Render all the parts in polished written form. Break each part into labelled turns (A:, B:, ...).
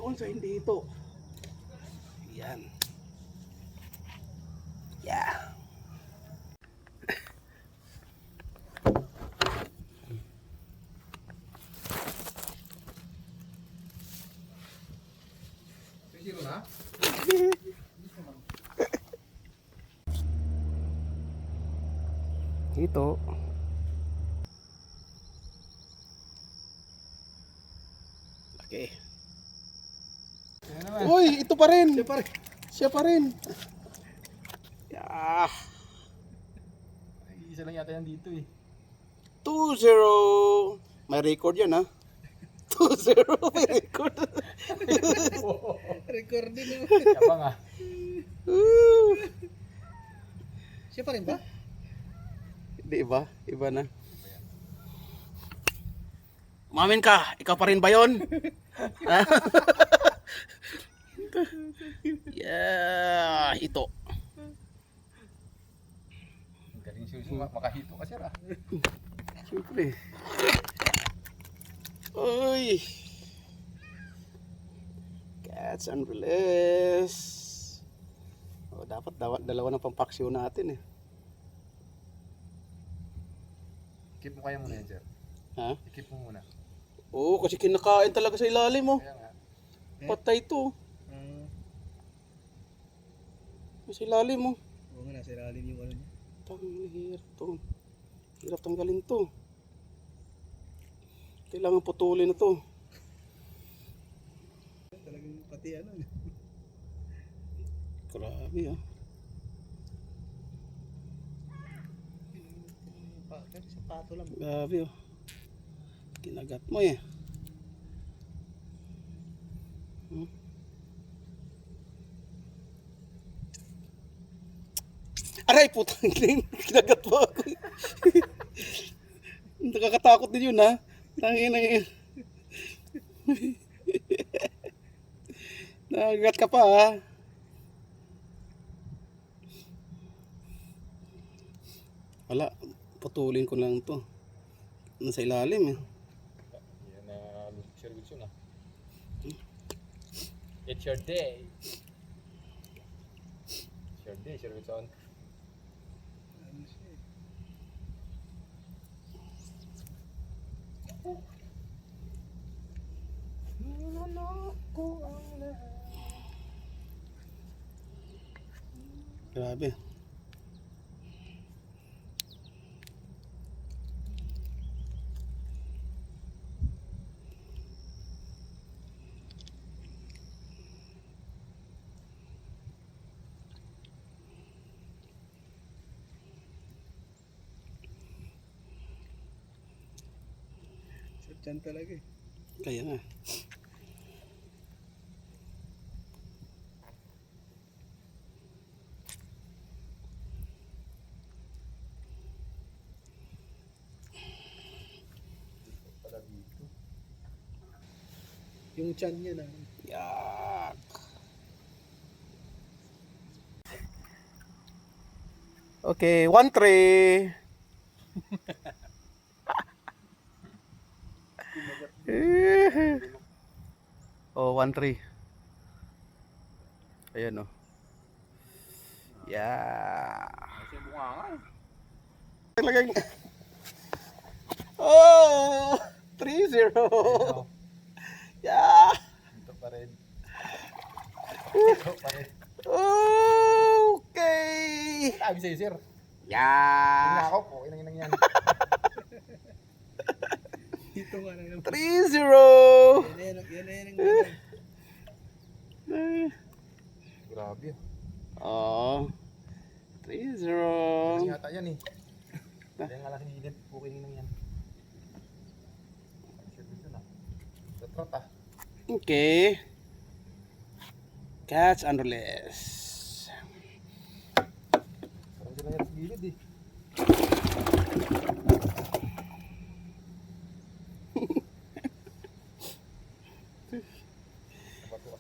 A: doon sa hindi ito. Yan. Yeah.
B: Zero na?
A: Ito. Okay. Uy, ito pa rin. Siya pa rin. Siya pa rin. Yeah.
B: Isa lang yata yan dito eh.
A: 2-0. May record yan ha. 2-0 may record.
C: Record din mo.
B: Yabang ah.
C: Siya pa rin ba?
A: Hindi iba. Iba na. Umamin ka. Ikaw pa rin ba yun? Yeah. Ito.
B: Galing siya makahito ka sir ah.
A: Siyempre. Uy. Catch and release. Oh, dapat dalawa na pampaksyo natin eh.
B: Keep mo kaya muna yan sir.
A: Ha?
B: Keep mo muna.
A: Oo, kasi kinakain talaga sa ilalim mo.
B: Kaya nga.
A: Patay to. Sa ilalim mo.
C: Oo nga, nasa ilalim yung ano niya.
A: Hirap to. Hirap tanggalin to. Kailangan putulin na to.
C: Talagang pati ano.
A: Grabe ah.
C: Sapato lang.
A: Grabe oh. Kinagat mo eh. Aray putang din. Kinagat mo ako. Nakakatakot din yun ha. Tangina yun. Nakagat ka pa ha. Wala. Putulin ko lang to. Nasa ilalim eh.
B: Yan na Sir Wilson ah. It's your day. It's your day Sir Wilson.
C: Ano siya eh.
A: Grabe.
C: Diyan talaga eh.
A: Kaya nga.
B: Pala dito.
C: Yung chan niya na.
A: Yak. Okay, 1-3. Oh, 1-3. Ayan oh. Yeah.
B: Kasi bunga nga eh.
A: Talagang oh, 3-0. Yeah.
B: Ito pa rin. Ito pa rin.
A: Okay.
B: Sabi sa'yo sir.
A: Yeah.
B: Yung nakaw po. Inang yan.
C: Dito nga na.
A: 3-0.
C: Yan ang gano'n.
B: Grabe.
A: Oh. 3-0.
B: Kasi yata yan eh. Kaya nga lang sinilip. Booking nang yan. Sir Wilson ah. Tatrot ah.
A: Okay. Catch and release.
B: Parang sila yan sa gilid eh.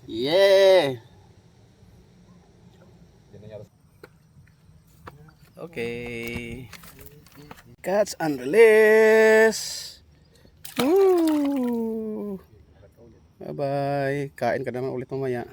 A: Yeah.
B: Yan nangyari.
A: Okay. Catch and release. Woo. Bye-bye. Kain ka naman ulit mamaya.